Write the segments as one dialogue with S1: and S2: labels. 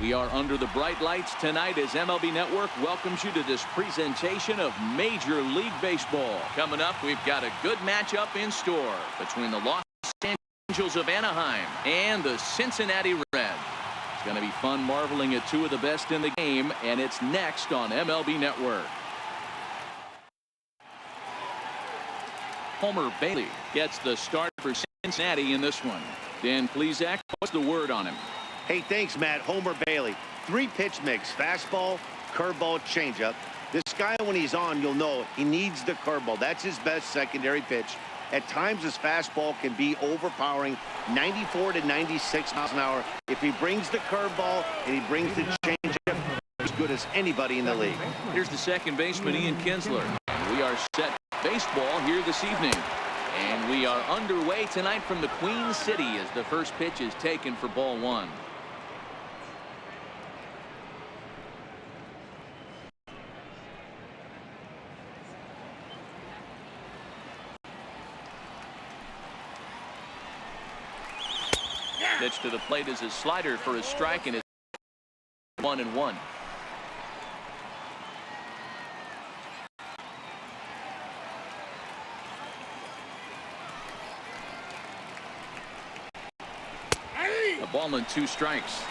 S1: We are under the bright lights tonight as MLB Network welcomes you to this presentation of Major League Baseball. Coming up, we've got a good matchup in store between the Los Angeles of Anaheim and the Cincinnati Reds. It's going to be fun marveling at two of the best in the game, and it's next on MLB Network. Homer Bailey gets the start for Cincinnati in this one. Dan Plesac, what's the word on him?
S2: Hey, thanks, Matt. Homer Bailey. 3-pitch mix. Fastball, curveball, changeup. This guy, when he's on, you'll know he needs the curveball. That's his best secondary pitch. At times, his fastball can be overpowering, 94 to 96 miles an hour. If he brings the curveball and he brings the changeup, as good as anybody in the league.
S1: Here's the second baseman, Ian Kinsler. We are set baseball here this evening. And we are underway tonight from the Queen City as the first pitch is taken for ball one. Pitch to the plate is a slider for a strike, and it's 1-1. A ball and 2 strikes.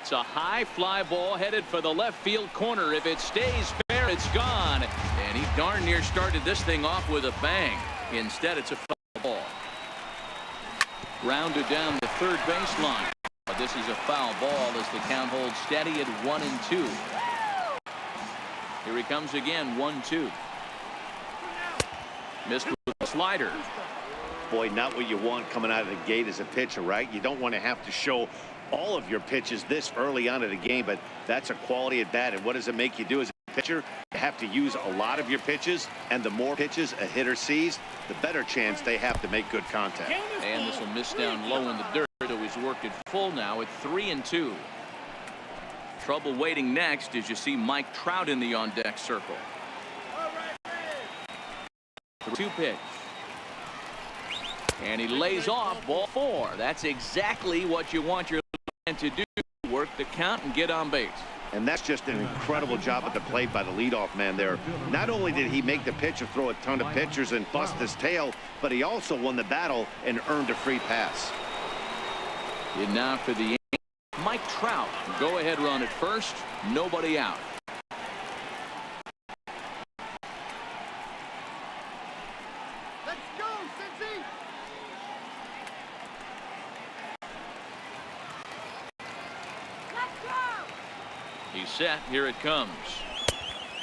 S1: It's a high fly ball headed for the left field corner. If it stays fair, it's gone. And he darn near started this thing off with a bang. Instead, it's a foul ball. Grounded down the third baseline. But this is a foul ball as the count holds steady at 1-2. Here he comes again, 1-2. Missed with a slider.
S2: Boy, not what you want coming out of the gate as a pitcher, right? You don't want to have to show all of your pitches this early on in the game, but that's a quality at bat. And what does it make you do as a pitcher? You have to use a lot of your pitches, and the more pitches a hitter sees, the better chance they have to make good contact.
S1: And this will miss down low in the dirt. So he's worked it full now at 3-2. Trouble waiting next as you see Mike Trout in the on-deck circle. 2-pitch. And he lays off ball 4. That's exactly what you want your man to do. Work the count and get on base.
S2: And that's just an incredible job at the plate by the leadoff man there. Not only did he make the pitcher throw a ton of pitchers and bust his tail, but he also won the battle and earned a free pass.
S1: And now for the Mike Trout. Go ahead run at first. Nobody out.
S3: Let's go, Cincy! Let's go!
S1: He's set. Here it comes.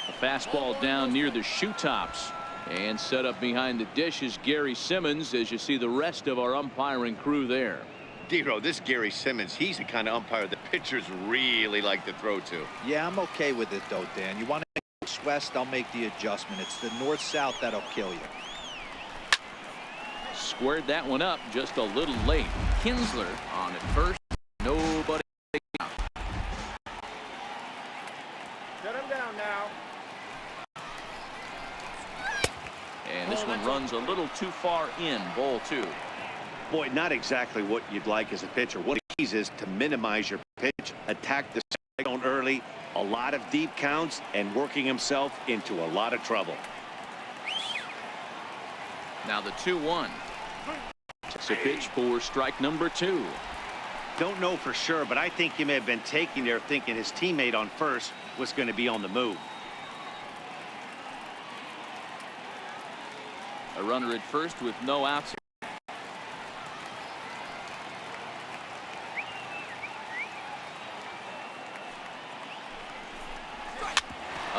S1: A fastball down near the shoe tops. And set up behind the dish is Gary Simmons as you see the rest of our umpiring crew there.
S2: Dero, this Gary Simmons, he's the kind of umpire the pitchers really like to throw to.
S4: Yeah, I'm okay with it, though, Dan. You want to go west, I'll make the adjustment. It's the north-south that'll kill you.
S1: Squared that one up just a little late. Kinsler on at first. Nobody out.
S3: Shut him down now.
S1: And this one runs a little too far in. Ball 2.
S2: Boy, not exactly what you'd like as a pitcher. What he needs is to minimize your pitch, attack the zone early, a lot of deep counts, and working himself into a lot of trouble.
S1: Now the 2-1. It's a pitch for strike number 2.
S2: Don't know for sure, but I think he may have been taking there thinking his teammate on first was going to be on the move.
S1: A runner at first with no outs.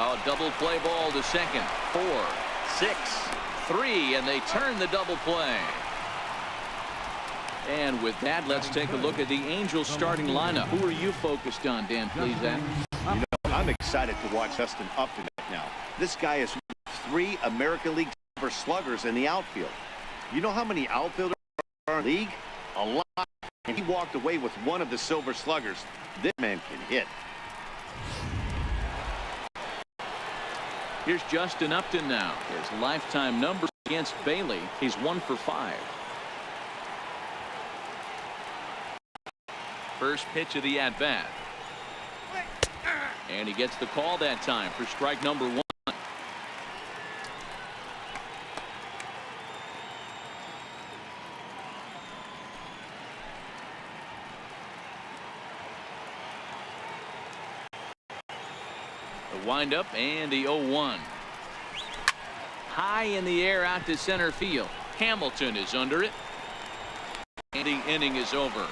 S1: Oh, double play ball to second. 4, 6, 3, and they turn the double play. And with that, let's take a look at the Angels starting lineup. Who are you focused on, Dan Plesac?
S2: You know, I'm excited to watch Justin Upton now. This guy is 3 American League Silver Sluggers in the outfield. You know how many outfielders are in the league? A lot. And he walked away with one of the Silver Sluggers. This man can hit.
S1: Here's Justin Upton now. His lifetime numbers against Bailey. He's 1 for 5. First pitch of the at-bat. And he gets the call that time for strike number 1. The windup and the 0-1. High in the air out to center field. Hamilton is under it. And the inning is over.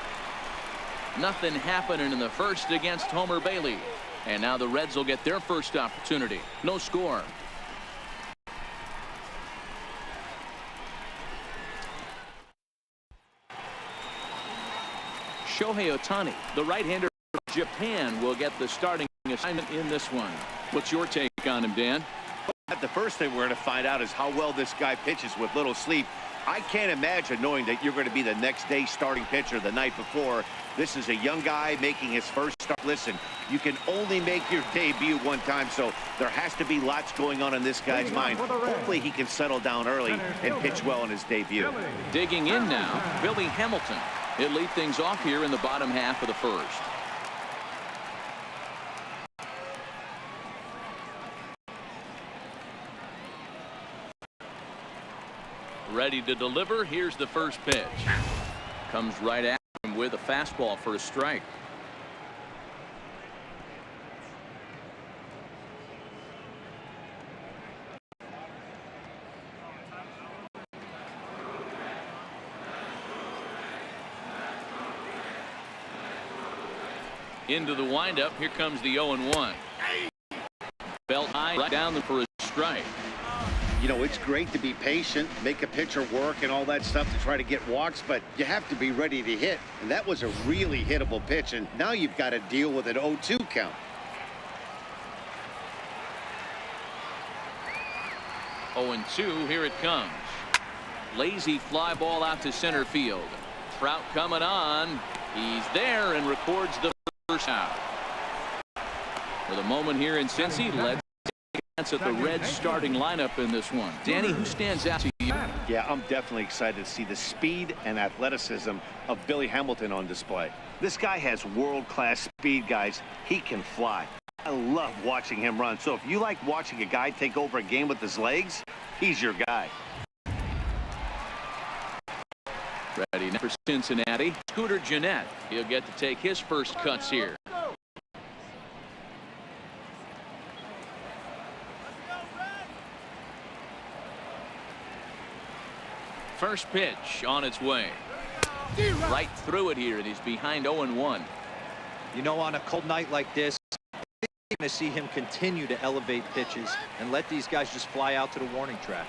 S1: Nothing happening in the first against Homer Bailey. And now the Reds will get their first opportunity. No score. Shohei Ohtani, the right-hander from Japan, will get the starting assignment in this one. What's your take on him, Dan?
S2: The first thing we're going to find out is how well this guy pitches with little sleep. I can't imagine knowing that you're going to be the next day starting pitcher the night before. This is a young guy making his first start. Listen, you can only make your debut one time, so there has to be lots going on in this guy's mind. Hopefully he can settle down early and pitch well in his debut.
S1: Digging in now, Billy Hamilton. He'll lead things off here in the bottom half of the first. Ready to deliver. Here's the first pitch. Comes right at him with a fastball for a strike. Into the windup. Here comes the 0-1. Belt high right down for a strike.
S2: You know, it's great to be patient, make a pitcher work and all that stuff to try to get walks, but you have to be ready to hit. And that was a really hittable pitch, and now you've got to deal with an 0-2 count.
S1: Oh, and 2, here it comes. Lazy fly ball out to center field. Trout coming on. He's there and records the first out. For the moment here in Cincy, let's at the Reds starting lineup in this one. Danny, who stands out to you?
S2: Yeah, I'm definitely excited to see the speed and athleticism of Billy Hamilton on display. This guy has world-class speed, guys. He can fly. I love watching him run. So if you like watching a guy take over a game with his legs, he's your guy.
S1: Ready now for Cincinnati. Scooter Gennett. He'll get to take his first cuts here. First pitch on its way. Right through it here, and he's behind 0-1.
S4: You know, on a cold night like this, I'm going to see him continue to elevate pitches and let these guys just fly out to the warning track.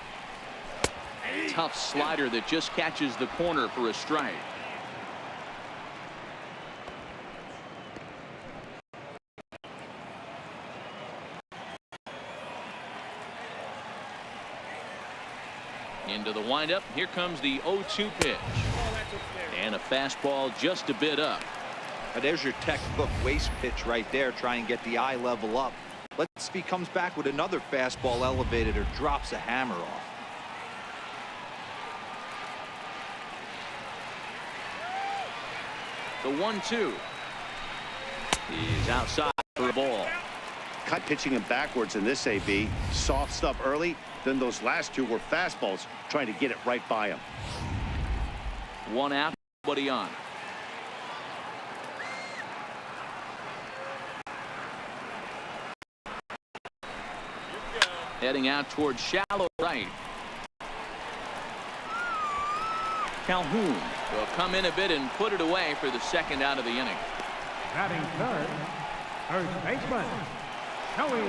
S1: Tough slider that just catches the corner for a strike. Into the windup. Here comes the 0-2 pitch. And a fastball just a bit up.
S4: Now there's your textbook waist pitch right there. Try and get the eye level up. Let's see if he comes back with another fastball elevated or drops a hammer off.
S1: The 1-2. He's outside for a ball.
S2: Cut pitching him backwards in this AB. Soft stuff early. Then those last two were fastballs, trying to get it right by him.
S1: 1 out, nobody on. Heading out towards shallow right. Calhoun will come in a bit and put it away for the second out of the inning.
S3: Batting third, first baseman, Joey.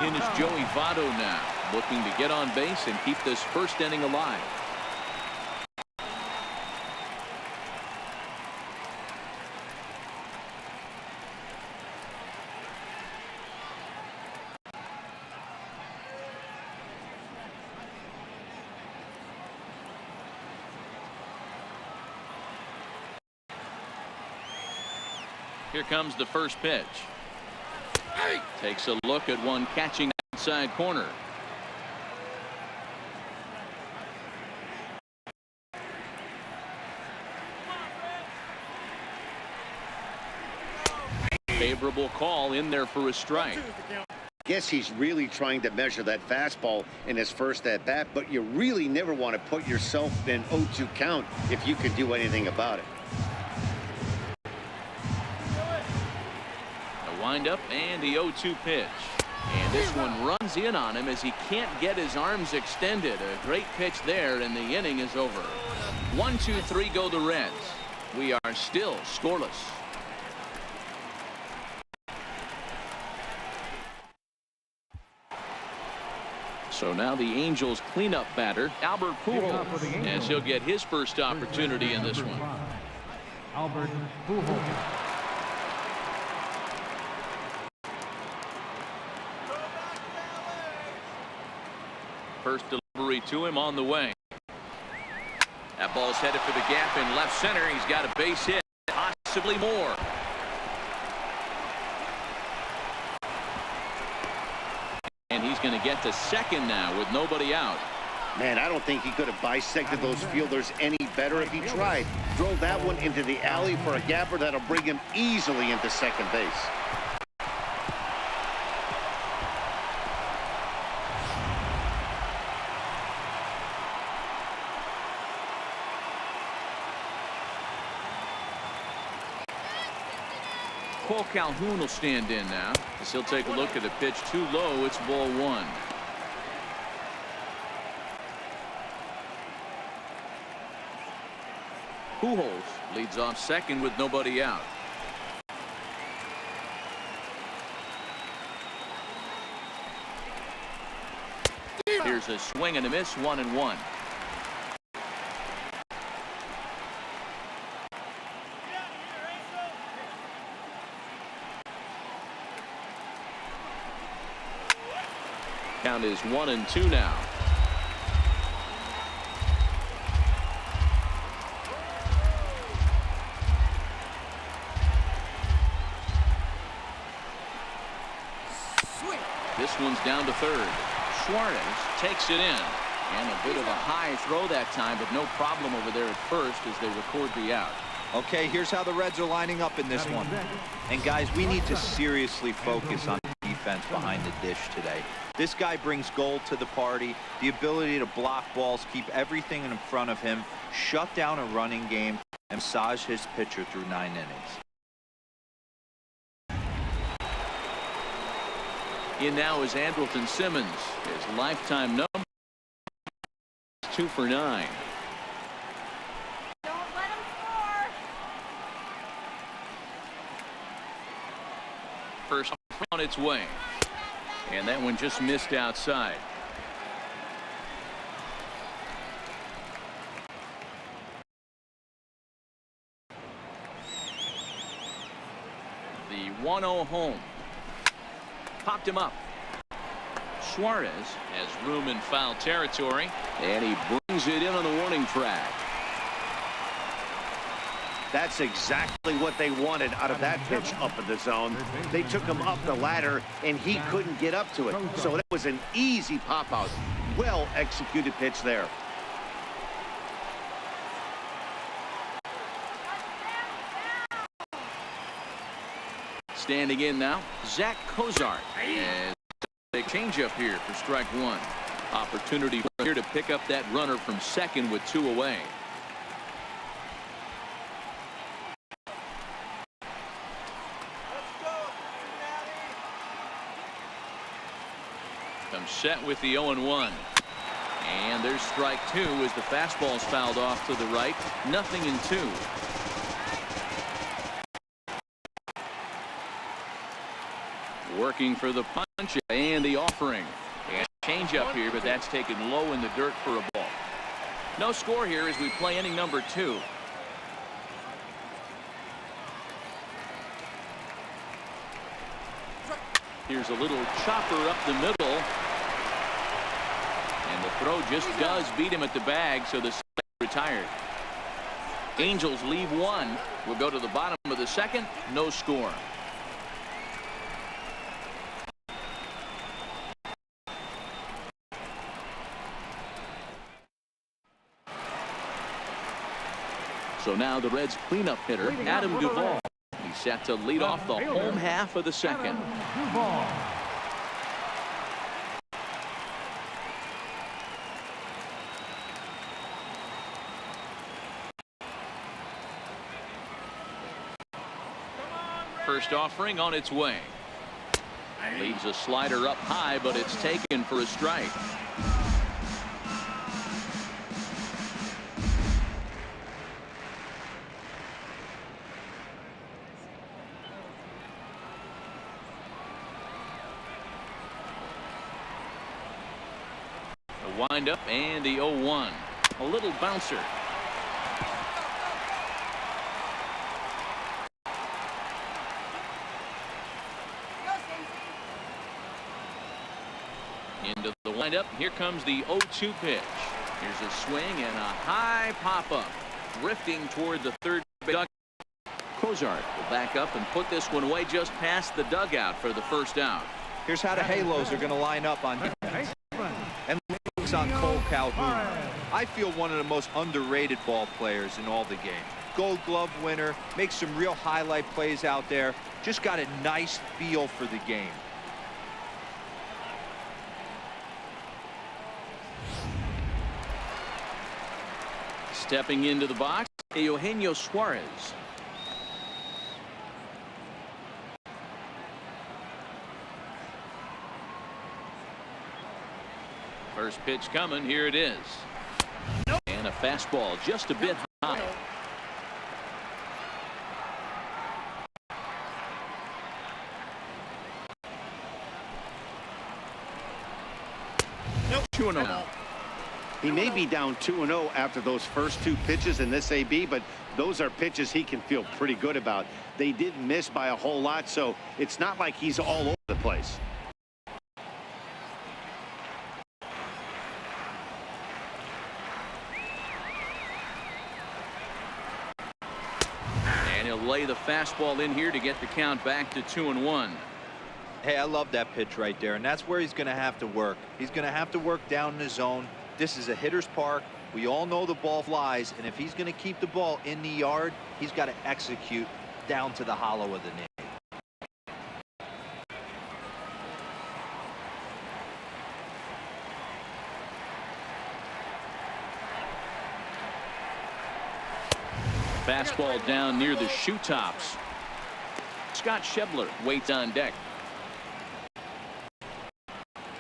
S1: In is Joey Votto now, looking to get on base and keep this first inning alive. Here comes the first pitch. Takes a look at one catching outside corner. favorable call in there for a strike.
S2: Guess he's really trying to measure that fastball in his first at bat, but you really never want to put yourself in an 0-2 count if you can do anything about it.
S1: A windup and the 0-2 pitch. And this one runs in on him as he can't get his arms extended. A great pitch there, and the inning is over. 1-2-3 go the Reds. We are still scoreless. So now the Angels cleanup batter, Albert Pujols, as he'll get his first opportunity in this one.
S3: Albert Pujols.
S1: First delivery to him on the way. That ball's headed for the gap in left center. He's got a base hit, possibly more. And he's going to get to second now with nobody out.
S2: Man, I don't think he could have bisected those fielders any better if he tried. Drove that one into the alley for a gapper that'll bring him easily into second base.
S1: Cole Calhoun will stand in now as he'll take a look at a pitch too low. It's ball one. Pujols leads off second with nobody out. Here's a swing and a miss, 1-1. Count is 1-2 now. This one's down to third. Suarez takes it in. And a bit of a high throw that time, but no problem over there at first as they record the out.
S4: Okay, here's how the Reds are lining up in this one. And guys, we need to seriously focus on defense behind the dish today. This guy brings gold to the party, the ability to block balls, keep everything in front of him, shut down a running game, and massage his pitcher through 9 innings.
S1: In now is Andrelton Simmons. His lifetime number is 2 for 9.
S5: Don't let him score.
S1: First on its way. And that one just missed outside. The 1-0 home. Popped him up. Suarez has room in foul territory, and he brings it in on the warning track.
S2: That's exactly what they wanted out of that pitch up in the zone. They took him up the ladder, and he couldn't get up to it. So that was an easy pop-out. Well-executed pitch there.
S1: Standing in now, Zach Cozart. As a changeup here for strike one. Opportunity here to pick up that runner from second with 2 away. Comes set with the 0-1. And there's strike 2 as the fastball's fouled off to the right. 0-2. Working for the punch and the offering. And change up here, but that's taken low in the dirt for a ball. No score here as we play inning number 2. Here's a little chopper up the middle. And the throw just does beat him at the bag, so the retired. Angels leave 1. We'll go to the bottom of the second. No score. So now the Reds cleanup hitter, Adam Duvall. He set to lead off the home half of the second. First offering on its way. Leaves a slider up high, but it's taken for a strike. The windup and the 0-1. A little bouncer. Into the windup. Here comes the 0-2 pitch. Here's a swing and a high pop-up. Drifting toward the third dugout. Cozart will back up and put this one away just past the dugout for the first out.
S4: Here's how the Halos are going to line up on defense. And looks on Cole Calhoun. I feel one of the most underrated ball players in all the game. Gold Glove winner, makes some real highlight plays out there. Just got a nice feel for the game.
S1: Stepping into the box, Eugenio Suarez. First pitch coming. Here it is. And a fastball just a bit high.
S2: Nope.
S1: 2-0.
S2: He may be down 2-0 after those first two pitches in this AB, but those are pitches he can feel pretty good about. They did miss by a whole lot, so it's not like he's all over the place.
S1: And he'll lay the fastball in here to get the count back to 2-1.
S4: Hey, I love that pitch right there, and that's where he's going to have to work. He's going to have to work down in the zone. This is a hitter's park. We all know the ball flies, and if he's going to keep the ball in the yard, he's got to execute down to the hollow of the knee.
S1: Fastball down near the shoe tops. Scott Schebler waits on deck.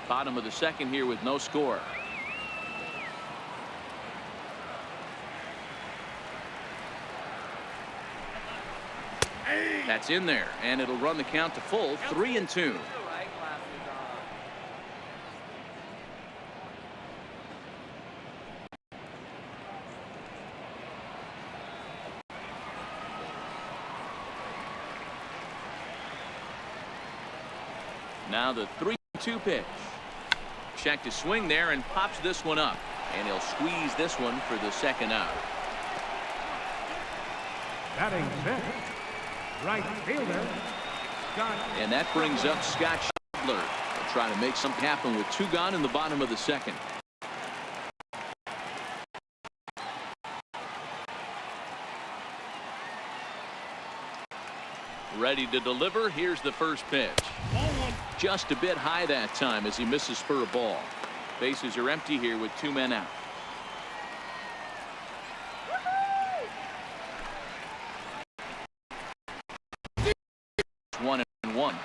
S1: Bottom of the second here with no score. That's in there, and it'll run the count to full 3-2. Now the 3-2 pitch. Check to swing there and pops this one up, and he'll squeeze this one for the second out.
S3: Batting sixth, right fielder, Scott.
S1: And that brings up Scott Schebler. They'll try to make something happen with two gone in the bottom of the second. Ready to deliver. Here's the first pitch. Just a bit high that time as he misses for a ball. Bases are empty here with two men out. It's 1-1.
S5: 1-1.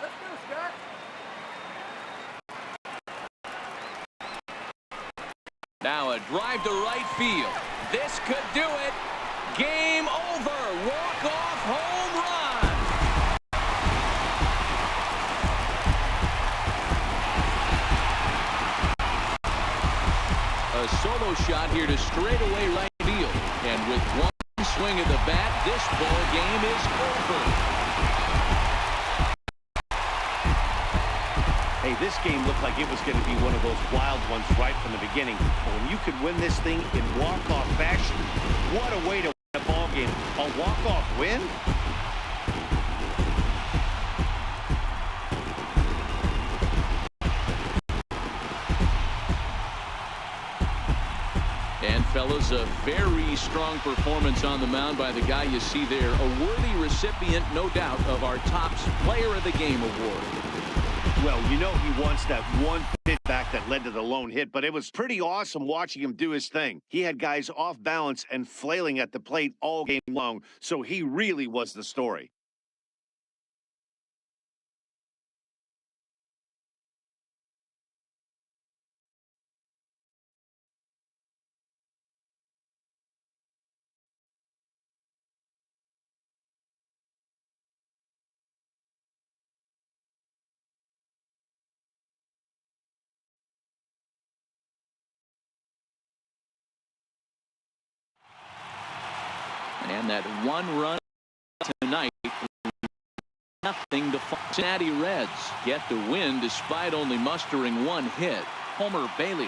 S5: Let's go, Scott.
S1: Now a drive to right field. This could do it. Game over. Walk-off home run. A solo shot here to straightaway right field. And with one swing of the bat, this ball game is over.
S2: Hey, this game looked like it was going to be one of those wild ones right from the beginning. But when you could win this thing in walk-off fashion, what a way to win a ball game. A walk-off win?
S1: And fellas, a very strong performance on the mound by the guy you see there. A worthy recipient, no doubt, of our Topps Player of the Game award.
S2: Well, you know he wants that one pitch back that led to the lone hit, but it was pretty awesome watching him do his thing. He had guys off balance and flailing at the plate all game long, so he really was the story.
S1: And that one run tonight, nothing to Cincinnati Reds get the win despite only mustering one hit. Homer Bailey